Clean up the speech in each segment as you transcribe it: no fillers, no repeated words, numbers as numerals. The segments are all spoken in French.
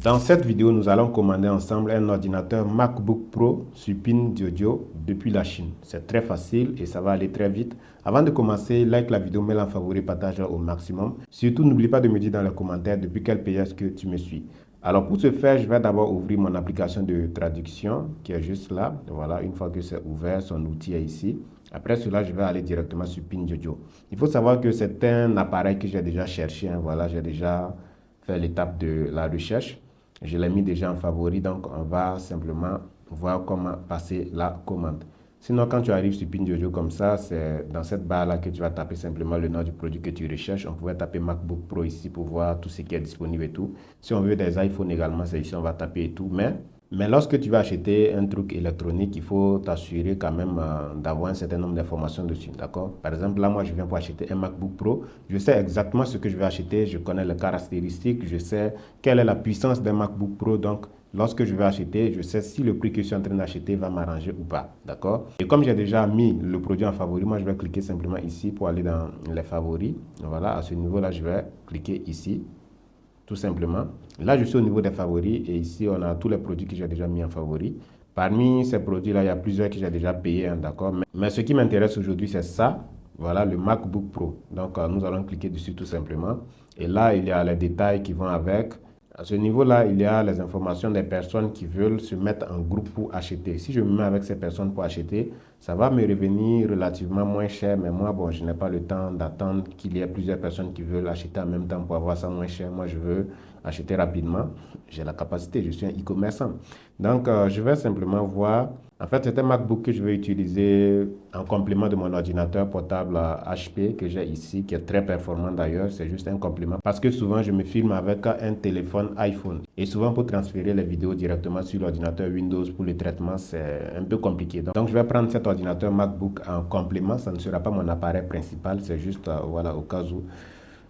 Dans cette vidéo, nous allons commander ensemble un ordinateur MacBook Pro Supine Jojo depuis la Chine. C'est très facile et ça va aller très vite. Avant de commencer, like la vidéo, mets-la en favori, partage-la au maximum. Surtout, n'oublie pas de me dire dans les commentaires depuis quel pays est-ce que tu me suis. Alors pour ce faire, je vais d'abord ouvrir mon application de traduction qui est juste là. Voilà, une fois que c'est ouvert, son outil est ici. Après cela, je vais aller directement sur PinJojo. Il faut savoir que c'est un appareil que j'ai déjà cherché. Voilà, j'ai déjà fait l'étape de la recherche. Je l'ai mis déjà en favori, donc on va simplement voir comment passer la commande. Sinon, quand tu arrives sur PinJojo comme ça, c'est dans cette barre-là que tu vas taper simplement le nom du produit que tu recherches. On pourrait taper MacBook Pro ici pour voir tout ce qui est disponible et tout. Si on veut des iPhones également, c'est ici, on va taper et tout. Mais lorsque tu vas acheter un truc électronique, il faut t'assurer quand même d'avoir un certain nombre d'informations dessus, d'accord? Par exemple, là, moi, je viens pour acheter un MacBook Pro. Je sais exactement ce que je vais acheter. Je connais les caractéristiques. Je sais quelle est la puissance d'un MacBook Pro. Donc, lorsque je vais acheter, je sais si le prix que je suis en train d'acheter va m'arranger ou pas, d'accord? Et comme j'ai déjà mis le produit en favori, moi, je vais cliquer simplement ici pour aller dans les favoris. Voilà, à ce niveau-là, je vais cliquer ici. Tout simplement. Là, je suis au niveau des favoris et ici, on a tous les produits que j'ai déjà mis en favori. Parmi ces produits-là, il y a plusieurs que j'ai déjà payés, hein, d'accord? Mais ce qui m'intéresse aujourd'hui, c'est ça. Voilà, le MacBook Pro. Donc, nous allons cliquer dessus tout simplement. Et là, il y a les détails qui vont avec. À ce niveau-là, il y a les informations des personnes qui veulent se mettre en groupe pour acheter. Si je me mets avec ces personnes pour acheter, ça va me revenir relativement moins cher. Mais moi, bon, je n'ai pas le temps d'attendre qu'il y ait plusieurs personnes qui veulent acheter en même temps pour avoir ça moins cher. Moi, je veux acheter rapidement. J'ai la capacité, je suis un e-commerçant. Donc, je vais simplement voir. En fait, c'est un MacBook que je vais utiliser en complément de mon ordinateur portable HP que j'ai ici, qui est très performant d'ailleurs. C'est juste un complément parce que souvent, je me filme avec un téléphone iPhone. Et souvent, pour transférer les vidéos directement sur l'ordinateur Windows pour le traitement, c'est un peu compliqué. Donc, je vais prendre cet ordinateur MacBook en complément. Ça ne sera pas mon appareil principal, c'est juste voilà, au cas où.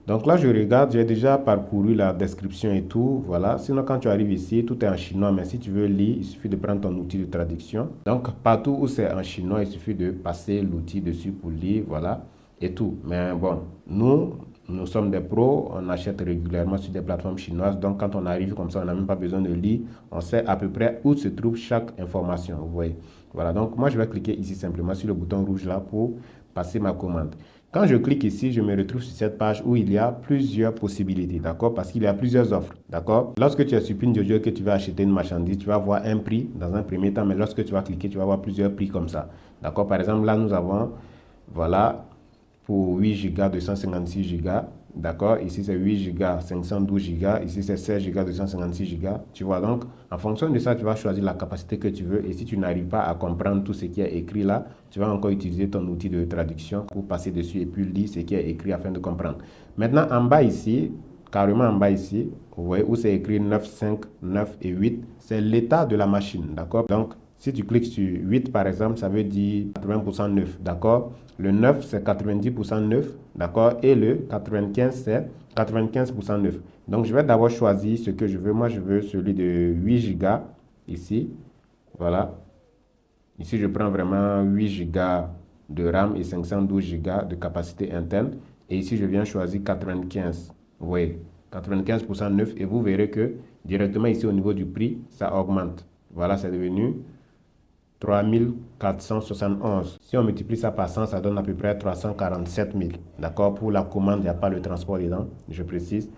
Donc là, je regarde, j'ai déjà parcouru la description et tout, voilà. Sinon, quand tu arrives ici, tout est en chinois, mais si tu veux lire, il suffit de prendre ton outil de traduction. Donc, partout où c'est en chinois, il suffit de passer l'outil dessus pour lire, voilà, et tout. Mais bon, nous sommes des pros, on achète régulièrement sur des plateformes chinoises, donc quand on arrive comme ça, on n'a même pas besoin de lire, on sait à peu près où se trouve chaque information, vous voyez. Voilà, donc moi, je vais cliquer ici simplement sur le bouton rouge là pour passer ma commande. Quand je clique ici, je me retrouve sur cette page où il y a plusieurs possibilités, d'accord? Parce qu'il y a plusieurs offres, d'accord? Lorsque tu es sur PinJojo et que tu vas acheter une marchandise, tu vas voir un prix dans un premier temps, mais lorsque tu vas cliquer, tu vas voir plusieurs prix comme ça, d'accord? Par exemple, là, nous avons, voilà, pour 8 Go 256 Go, d'accord? Ici, c'est 8 Go 512 Go, ici, c'est 16 Go 256 Go, tu vois? Donc, en fonction de ça, tu vas choisir la capacité que tu veux et si tu n'arrives pas à comprendre tout ce qui est écrit là, tu vas encore utiliser ton outil de traduction pour passer dessus et puis lire ce qui est écrit afin de comprendre. Maintenant, en bas ici, carrément en bas ici, vous voyez où c'est écrit 9, 5, 9 et 8, c'est l'état de la machine, d'accord? Donc, si tu cliques sur 8 par exemple, ça veut dire 80% neuf, d'accord? Le 9 c'est 90% neuf, d'accord? Et le 95 c'est 95% neuf. Donc, je vais d'abord choisir ce que je veux. Moi, je veux celui de 8 Go ici, voilà. Ici, je prends vraiment 8 Go de RAM et 512 Go de capacité interne. Et ici, je viens choisir 95. Vous voyez, 95% neuf. Et vous verrez que directement ici, au niveau du prix, ça augmente. Voilà, c'est devenu 3471. Si on multiplie ça par 100, ça donne à peu près 347 000. D'accord? Pour la commande, il n'y a pas le transport dedans, je précise.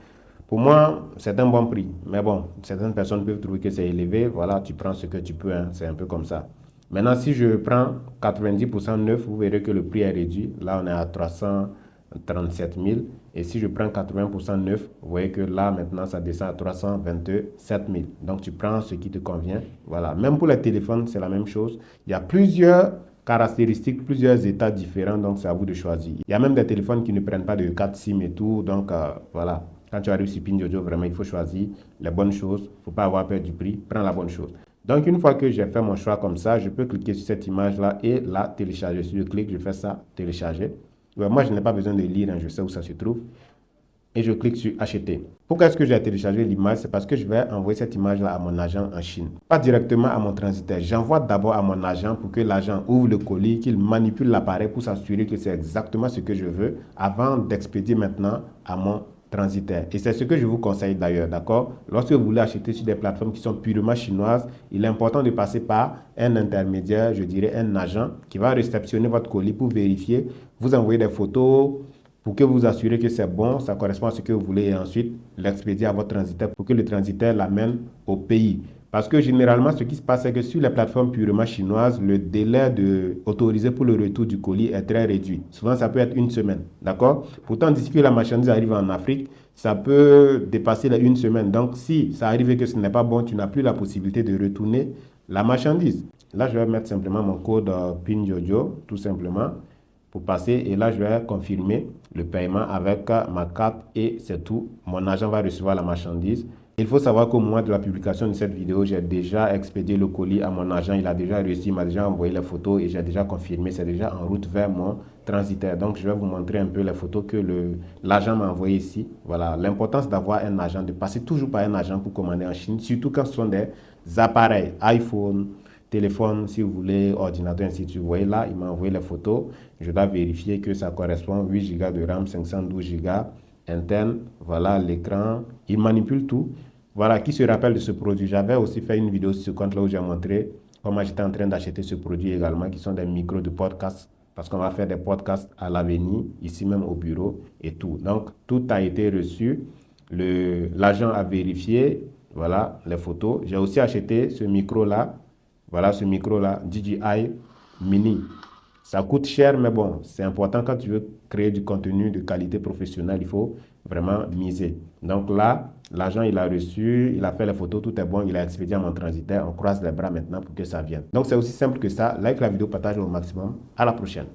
Pour moi, c'est un bon prix. Mais bon, certaines personnes peuvent trouver que c'est élevé. Voilà, tu prends ce que tu peux. Hein, c'est un peu comme ça. Maintenant, si je prends 90% neuf, vous verrez que le prix est réduit. Là, on est à 337 000. Et si je prends 80% neuf, vous voyez que là, maintenant, ça descend à 327 000. Donc, tu prends ce qui te convient. Voilà. Même pour les téléphones, c'est la même chose. Il y a plusieurs caractéristiques, plusieurs états différents. Donc, c'est à vous de choisir. Il y a même des téléphones qui ne prennent pas de 4 SIM et tout. Donc, voilà. Quand tu arrives sur PinJojo, vraiment, il faut choisir les bonnes choses. Il ne faut pas avoir peur du prix. Prends la bonne chose. Donc, une fois que j'ai fait mon choix comme ça, je peux cliquer sur cette image-là et la télécharger. Si je clique, je fais ça, télécharger. Ouais, moi, je n'ai pas besoin de lire, hein, je sais où ça se trouve. Et je clique sur acheter. Pourquoi est-ce que j'ai téléchargé l'image? C'est parce que je vais envoyer cette image-là à mon agent en Chine. Pas directement à mon transitaire. J'envoie d'abord à mon agent pour que l'agent ouvre le colis, qu'il manipule l'appareil pour s'assurer que c'est exactement ce que je veux avant d'expédier maintenant à mon transitaire. Et c'est ce que je vous conseille d'ailleurs, d'accord? Lorsque vous voulez acheter sur des plateformes qui sont purement chinoises, il est important de passer par un intermédiaire, je dirais un agent, qui va réceptionner votre colis pour vérifier, vous envoyer des photos pour que vous assurez que c'est bon, ça correspond à ce que vous voulez et ensuite l'expédier à votre transitaire pour que le transitaire l'amène au pays. Parce que généralement, ce qui se passe, c'est que sur les plateformes purement chinoises, le délai autorisé pour le retour du colis est très réduit. Souvent, ça peut être une semaine, d'accord? Pourtant, d'ici que la marchandise arrive en Afrique, ça peut dépasser les une semaine. Donc, si ça arrive et que ce n'est pas bon, tu n'as plus la possibilité de retourner la marchandise. Là, je vais mettre simplement mon code PIN Jojo, tout simplement, pour passer. Et là, je vais confirmer le paiement avec ma carte et c'est tout. Mon agent va recevoir la marchandise. Il faut savoir qu'au moment de la publication de cette vidéo, j'ai déjà expédié le colis à mon agent. Il a déjà reçu, il m'a déjà envoyé les photos et j'ai déjà confirmé. C'est déjà en route vers mon transitaire. Donc, je vais vous montrer un peu les photos que l'agent m'a envoyées ici. Voilà, l'importance d'avoir un agent, de passer toujours par un agent pour commander en Chine, surtout quand ce sont des appareils, iPhone, téléphone, si vous voulez, ordinateur, ainsi de suite. Vous voyez là, il m'a envoyé les photos. Je dois vérifier que ça correspond. 8 Go de RAM, 512 Go interne. Voilà l'écran. Il manipule tout. Voilà, qui se rappelle de ce produit? J'avais aussi fait une vidéo sur ce compte là où j'ai montré comment j'étais en train d'acheter ce produit également, qui sont des micros de podcast. Parce qu'on va faire des podcasts à l'avenir, ici même au bureau et tout. Donc, tout a été reçu. L'agent a vérifié. Voilà les photos. J'ai aussi acheté ce micro-là. Voilà ce micro-là, DJI Mini. Ça coûte cher, mais bon, c'est important quand tu veux créer du contenu de qualité professionnelle, il faut vraiment miser. Donc là, l'agent, il a reçu, il a fait les photos, tout est bon, il a expédié à mon transitaire. On croise les bras maintenant pour que ça vienne. Donc c'est aussi simple que ça. Like la vidéo, partage au maximum. À la prochaine.